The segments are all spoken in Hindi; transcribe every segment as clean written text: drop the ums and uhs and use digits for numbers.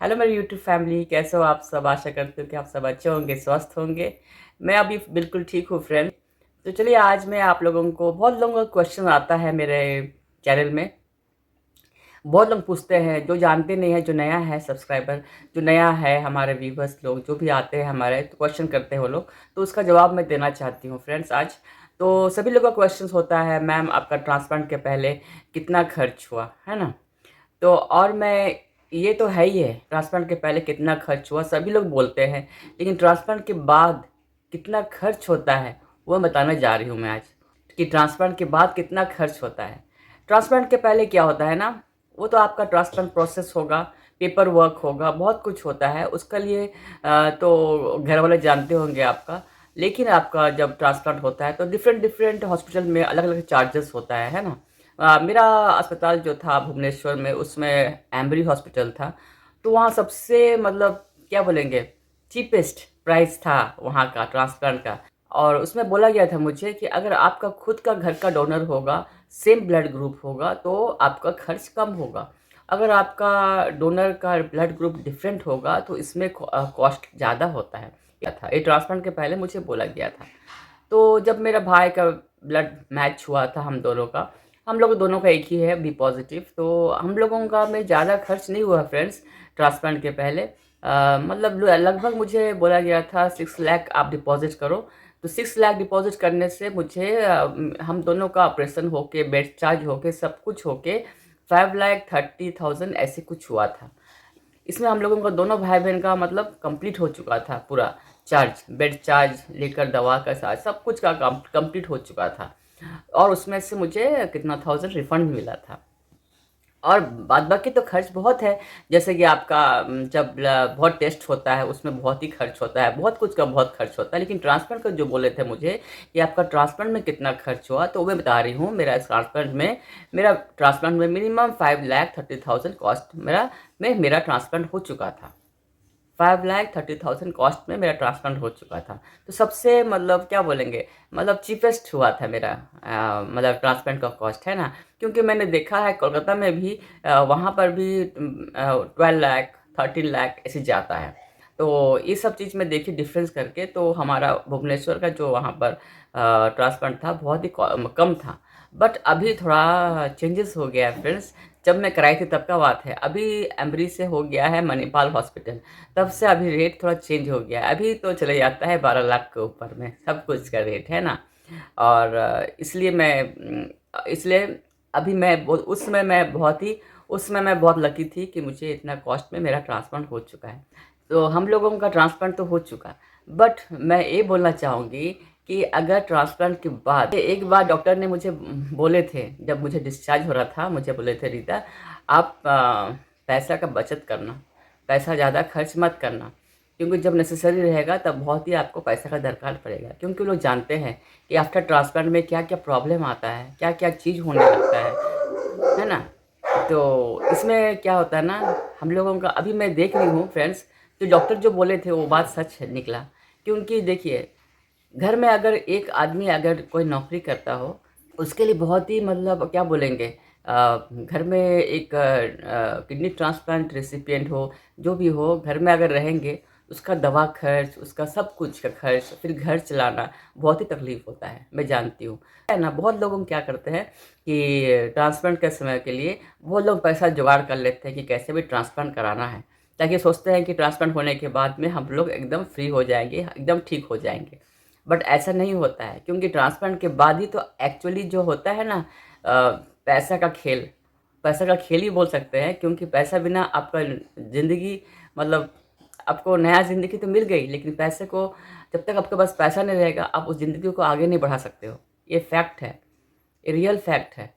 हेलो मेरी यूट्यूब फैमिली, कैसे हो आप सब। आशा करते हो कि आप सब अच्छे होंगे, स्वस्थ होंगे। मैं अभी बिल्कुल ठीक हूँ फ्रेंड। तो चलिए, आज मैं आप लोगों को, बहुत लोगों का क्वेश्चन आता है मेरे चैनल में। बहुत लोग पूछते हैं, जो जानते नहीं है, जो नया है सब्सक्राइबर, जो नया है, हमारे व्यूवर्स लोग जो भी आते हैं हमारे, तो क्वेश्चन करते हैं वो लोग। तो उसका जवाब मैं देना चाहती हूँ फ्रेंड्स आज। तो सभी लोगों का क्वेश्चन होता है, मैम आपका ट्रांसप्लांट के पहले कितना खर्च हुआ है ना। तो और मैं, ये तो है ही है, ट्रांसप्लांट के पहले कितना खर्च हुआ सभी लोग बोलते हैं, लेकिन ट्रांसप्लांट के बाद कितना खर्च होता है वो बताने जा रही हूँ मैं आज, कि ट्रांसप्लांट के बाद कितना खर्च होता है। ट्रांसप्लांट के पहले क्या होता है ना, वो तो आपका ट्रांसप्लांट प्रोसेस होगा, पेपर वर्क होगा, बहुत कुछ होता है उसका लिए। तो घर वाले जानते होंगे आपका। लेकिन आपका जब ट्रांसप्लांट होता है तो डिफरेंट डिफरेंट हॉस्पिटल में अलग अलग चार्जेस होता है ना। मेरा अस्पताल जो था भुवनेश्वर में, उसमें एम्बरी हॉस्पिटल था। तो वहाँ सबसे मतलब क्या बोलेंगे, चीपेस्ट प्राइस था वहाँ का ट्रांसप्लांट का। और उसमें बोला गया था मुझे कि अगर आपका खुद का घर का डोनर होगा, सेम ब्लड ग्रुप होगा, तो आपका खर्च कम होगा। अगर आपका डोनर का ब्लड ग्रुप डिफरेंट होगा तो इसमें कॉस्ट ज़्यादा होता है। क्या था ये, ट्रांसप्लांट के पहले मुझे बोला गया था। तो जब मेरा भाई का ब्लड मैच हुआ था हम दोनों का, हम लोग दोनों का एक ही है, बी पॉजिटिव, तो हम लोगों का में ज़्यादा खर्च नहीं हुआ फ्रेंड्स ट्रांसप्लांट के पहले। मतलब लगभग मुझे बोला गया था 6 लाख आप डिपॉजिट करो। तो 6 लाख डिपॉजिट करने से मुझे हम दोनों का ऑपरेशन होके, बेड चार्ज होके, सब कुछ होके 5,30,000 ऐसे कुछ हुआ था। इसमें हम लोगों का दोनों भाई बहन का मतलब कंप्लीट हो चुका था पूरा चार्ज, बेड चार्ज लेकर दवा का चार्ज, सब कुछ का कंप्लीट हो चुका था। और उसमें से मुझे कितना थाउजेंड रिफंड मिला था। और बाद बाकी तो खर्च बहुत है। जैसे कि आपका जब बहुत टेस्ट होता है उसमें बहुत ही खर्च होता है, बहुत कुछ का बहुत खर्च होता है। लेकिन ट्रांसप्लांट का जो बोले थे मुझे कि आपका ट्रांसप्लांट में कितना खर्च हुआ, तो मैं बता रही हूँ। मेरा ट्रांसप्लांट में मिनिमम 5,30,000 कॉस्ट मेरा ट्रांसप्लांट हो चुका था। 5,30,000 कॉस्ट में मेरा ट्रांसप्लांट हो चुका था। तो सबसे मतलब क्या बोलेंगे, मतलब चीपेस्ट हुआ था मेरा मतलब ट्रांसप्लांट का कॉस्ट है ना। क्योंकि मैंने देखा है कोलकाता में भी, वहाँ पर भी 12 लाख 13 लाख ऐसे जाता है। तो ये सब चीज़ में देखी डिफरेंस करके, तो हमारा भुवनेश्वर का जो वहाँ पर ट्रांसप्लांट था बहुत ही कम था। बट अभी थोड़ा चेंजेस हो गया है फ्रेंड्स। जब मैं कराई थी तब का बात है, अभी एम्बरी से हो गया है मणिपाल हॉस्पिटल। तब से अभी रेट थोड़ा चेंज हो गया है, अभी तो चले जाता है 12 लाख के ऊपर में सब कुछ का रेट है ना। और इसलिए अभी उस समय मैं बहुत लकी थी कि मुझे इतना कॉस्ट में मेरा ट्रांसप्लांट हो चुका है। तो हम लोगों का ट्रांसप्लांट तो हो चुका। बट मैं ये बोलना चाहूँगी कि अगर ट्रांसप्लांट के बाद, एक बार डॉक्टर ने मुझे बोले थे, जब मुझे डिस्चार्ज हो रहा था, मुझे बोले थे, रीता आप पैसा का बचत करना, पैसा ज़्यादा खर्च मत करना, क्योंकि जब नेसेसरी रहेगा तब बहुत ही आपको पैसा का दरकार पड़ेगा। क्योंकि लोग जानते हैं कि आफ्टर ट्रांसप्लांट में क्या क्या प्रॉब्लम आता है, क्या क्या चीज़ होने लगता है ना। तो इसमें क्या होता है ना, हम लोगों का अभी मैं देख रही हूँ फ्रेंड्स, जो डॉक्टर जो बोले थे वो बात सच है निकला। क्योंकि देखिए, घर में अगर एक आदमी अगर कोई नौकरी करता हो, उसके लिए बहुत ही मतलब क्या बोलेंगे, घर में एक किडनी ट्रांसप्लांट रेसिपिएंट हो, जो भी हो, घर में अगर रहेंगे, उसका दवा खर्च, उसका सब कुछ का खर्च, फिर घर चलाना बहुत ही तकलीफ होता है, मैं जानती हूँ है ना। बहुत लोग क्या करते हैं कि ट्रांसप्लांट के समय के लिए वो लोग पैसा जुगाड़ कर लेते हैं कि कैसे भी ट्रांसप्लांट कराना है, ताकि सोचते हैं कि ट्रांसप्लांट होने के बाद में हम लोग एकदम फ्री हो जाएंगे, एकदम ठीक हो जाएंगे। बट ऐसा नहीं होता है, क्योंकि ट्रांसप्लांट के बाद ही तो एक्चुअली जो होता है ना, पैसा का खेल, पैसा का खेल ही बोल सकते हैं। क्योंकि पैसा बिना आपका ज़िंदगी मतलब, आपको नया ज़िंदगी तो मिल गई, लेकिन पैसे को, जब तक आपके पास पैसा नहीं रहेगा आप उस ज़िंदगी को आगे नहीं बढ़ा सकते हो। ये फैक्ट है, ये रियल फैक्ट है।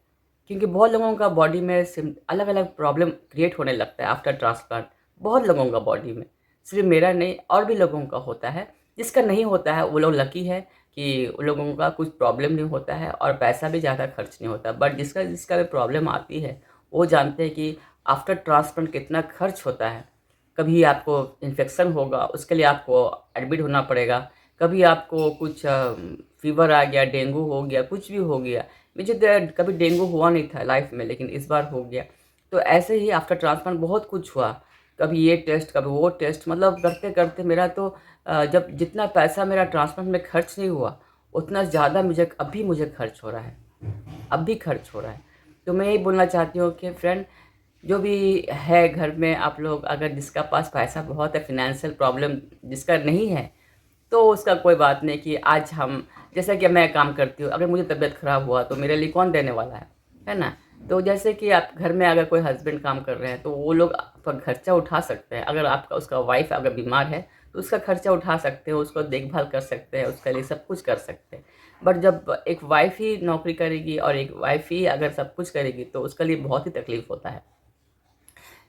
क्योंकि बहुत लोगों का बॉडी में अलग अलग प्रॉब्लम क्रिएट होने लगता है आफ्टर ट्रांसप्लांट। बहुत लोगों का बॉडी में, सिर्फ मेरा नहीं, और भी लोगों का होता है। जिसका नहीं होता है वो लोग लकी है कि उन लोगों का कुछ प्रॉब्लम नहीं होता है और पैसा भी ज़्यादा खर्च नहीं होता। बट जिसका जिसका भी प्रॉब्लम आती है, वो जानते हैं कि आफ्टर ट्रांसप्लांट कितना खर्च होता है। कभी आपको इन्फेक्शन होगा, उसके लिए आपको एडमिट होना पड़ेगा। कभी आपको कुछ फीवर आ गया, डेंगू हो गया, कुछ भी हो गया। मुझे तो कभी डेंगू हुआ नहीं था लाइफ में, लेकिन इस बार हो गया। तो ऐसे ही आफ्टर ट्रांसप्लांट बहुत कुछ हुआ। कभी ये टेस्ट, कभी वो टेस्ट, मतलब करते करते मेरा तो जब जितना पैसा मेरा ट्रांसप्लांट में खर्च नहीं हुआ, उतना ज़्यादा मुझे खर्च हो रहा है, अब भी खर्च हो रहा है। तो मैं यही बोलना चाहती हूँ कि फ्रेंड, जो भी है घर में, आप लोग अगर जिसका पास पैसा बहुत है, फाइनेंशियल प्रॉब्लम जिसका नहीं है, तो उसका कोई बात नहीं कि आज हम, जैसे कि मैं काम करती हूँ, अगर मुझे तबीयत ख़राब हुआ तो मेरे लिए कौन देने वाला है ना? तो जैसे कि आप घर में अगर कोई हस्बैंड काम कर रहे हैं तो वो लोग आपका खर्चा उठा सकते हैं। अगर आपका उसका वाइफ अगर बीमार है तो उसका खर्चा उठा सकते हैं, उसको देखभाल कर सकते हैं, उसके लिए सब कुछ कर सकते हैं। बट जब एक वाइफ ही नौकरी करेगी और एक वाइफ ही अगर सब कुछ करेगी तो उसके लिए बहुत ही तकलीफ होता है।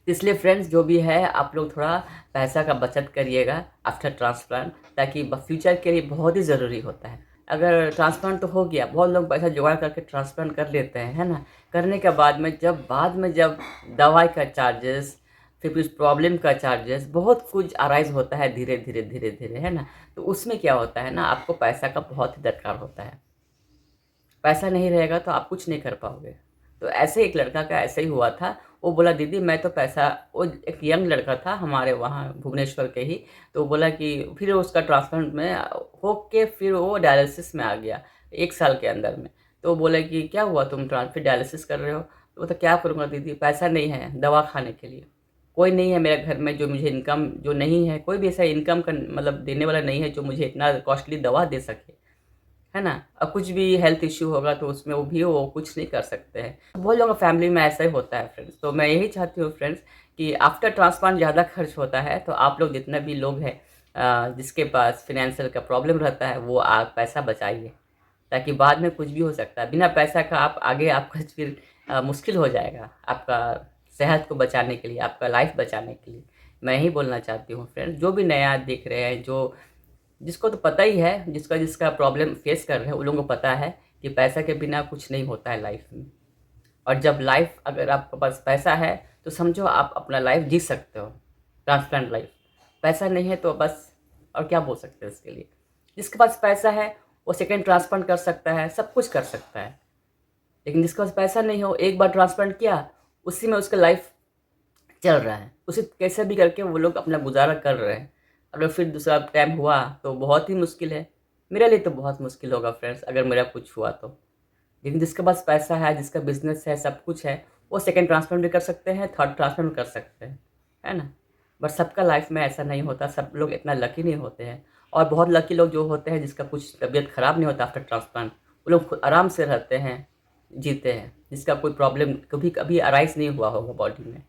इसलिए फ्रेंड्स, जो भी है आप लोग थोड़ा पैसा का बचत करिएगा आफ्टर ट्रांसप्लांट, ताकि फ्यूचर के लिए बहुत ही ज़रूरी होता है। अगर ट्रांसप्लांट तो हो गया, बहुत लोग पैसा जुगाड़ करके ट्रांसप्लांट कर लेते हैं, है ना? करने के बाद में जब दवाई का चार्जेस, फिर कुछ प्रॉब्लम का चार्जेस, बहुत कुछ अराइज होता है धीरे धीरे धीरे धीरे, है ना? तो उसमें क्या होता है ना, आपको पैसा का बहुत ही दरकार होता है। पैसा नहीं रहेगा तो आप कुछ नहीं कर पाओगे। तो ऐसे एक लड़का का ऐसे ही हुआ था। वो बोला, दीदी मैं तो पैसा, वो एक यंग लड़का था हमारे वहाँ भुवनेश्वर के ही। तो वो बोला कि फिर उसका ट्रांसप्लांट में हो के फिर वो डायलिसिस में आ गया 1 साल के अंदर में। तो वो बोले कि क्या हुआ, तुम फिर डायलिसिस कर रहे हो? तो बोला क्या करूँगा दीदी, पैसा नहीं है दवा खाने के लिए। कोई नहीं है मेरे घर में जो मुझे इनकम, जो नहीं है कोई भी ऐसा इनकम का मतलब देने वाला नहीं है जो मुझे इतना कॉस्टली दवा दे सके, है ना? और कुछ भी हेल्थ इश्यू होगा तो उसमें वो कुछ नहीं कर सकते हैं। बहुत लोगों का फैमिली में ऐसा ही होता है फ्रेंड्स। तो मैं यही चाहती हूँ फ्रेंड्स कि आफ्टर ट्रांसप्लांट ज़्यादा खर्च होता है, तो आप लोग जितना भी लोग हैं जिसके पास फाइनेंशियल का प्रॉब्लम रहता है, वो आप पैसा बचाइए, ताकि बाद में कुछ भी हो सकता है। बिना पैसा का आप आगे, आपका फिर मुश्किल हो जाएगा आपका सेहत को बचाने के लिए, आपका लाइफ बचाने के लिए। मैं यही बोलना चाहती हूँ फ्रेंड्स, जो भी नया देख रहे हैं, जो जिसको तो पता ही है, जिसका जिसका प्रॉब्लम फेस कर रहे हैं, उन लोगों को पता है कि पैसा के बिना कुछ नहीं होता है लाइफ में। और जब लाइफ, अगर आपके पास पैसा है तो समझो आप अपना लाइफ जी सकते हो, ट्रांसप्लांट लाइफ। पैसा नहीं है तो बस, और क्या बोल सकते हैं इसके लिए। जिसके पास पैसा है वो सेकेंड ट्रांसप्लांट कर सकता है, सब कुछ कर सकता है। लेकिन जिसके पास पैसा नहीं हो, एक बार ट्रांसप्लांट किया, उसी में उसका लाइफ चल रहा है, उसे कैसे भी करके वो लोग अपना गुजारा कर रहे हैं। अगर फिर दूसरा टाइम हुआ तो बहुत ही मुश्किल है। मेरे लिए तो बहुत मुश्किल होगा फ्रेंड्स अगर मेरा कुछ हुआ तो। लेकिन जिसके पास पैसा है, जिसका बिजनेस है, सब कुछ है, वो सेकंड ट्रांसप्लांट भी कर सकते हैं, थर्ड ट्रांसप्लांट भी कर सकते हैं, है ना? बट सबका लाइफ में ऐसा नहीं होता, सब लोग इतना लकी नहीं होते हैं। और बहुत लकी लोग जो होते हैं, जिसका कुछ तबीयत ख़राब नहीं होता आफ्टर ट्रांसप्लांट, वो लोग खुद आराम से रहते हैं, जीते हैं, जिसका कोई प्रॉब्लम कभी कभी अराइज नहीं हुआ होगा बॉडी में।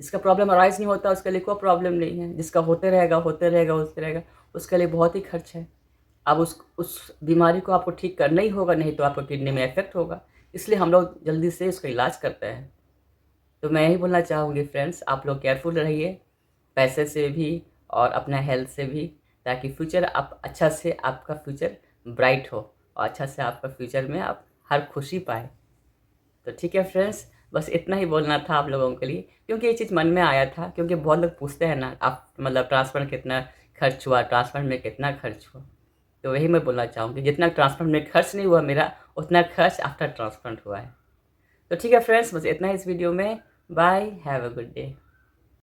जिसका प्रॉब्लम अराइज नहीं होता उसके लिए कोई प्रॉब्लम नहीं है, जिसका होते रहेगा होते रहेगा होते रहेगा, उसके लिए बहुत ही खर्च है। अब उस बीमारी को आपको ठीक करना ही होगा, नहीं तो आपको किडनी में इफेक्ट होगा। इसलिए हम लोग जल्दी से उसका इलाज करते हैं। तो मैं यही बोलना चाहूँगी फ्रेंड्स, आप लोग केयरफुल रहिए, पैसे से भी और अपना हेल्थ से भी, ताकि फ्यूचर आप अच्छा से, आपका फ्यूचर ब्राइट हो और अच्छा से आपका फ्यूचर में आप हर खुशी पाए। तो ठीक है फ्रेंड्स, बस इतना ही बोलना था आप लोगों के लिए, क्योंकि ये चीज़ मन में आया था, क्योंकि बहुत लोग पूछते हैं ना, आप मतलब ट्रांसप्लांट कितना खर्च हुआ, ट्रांसप्लांट में कितना खर्च हुआ। तो वही मैं बोलना चाहूँगी, जितना ट्रांसप्लांट में खर्च नहीं हुआ मेरा, उतना खर्च आफ्टर ट्रांसप्लांट हुआ है। तो ठीक है फ्रेंड्स, बस इतना ही इस वीडियो में। Bye, have a good day.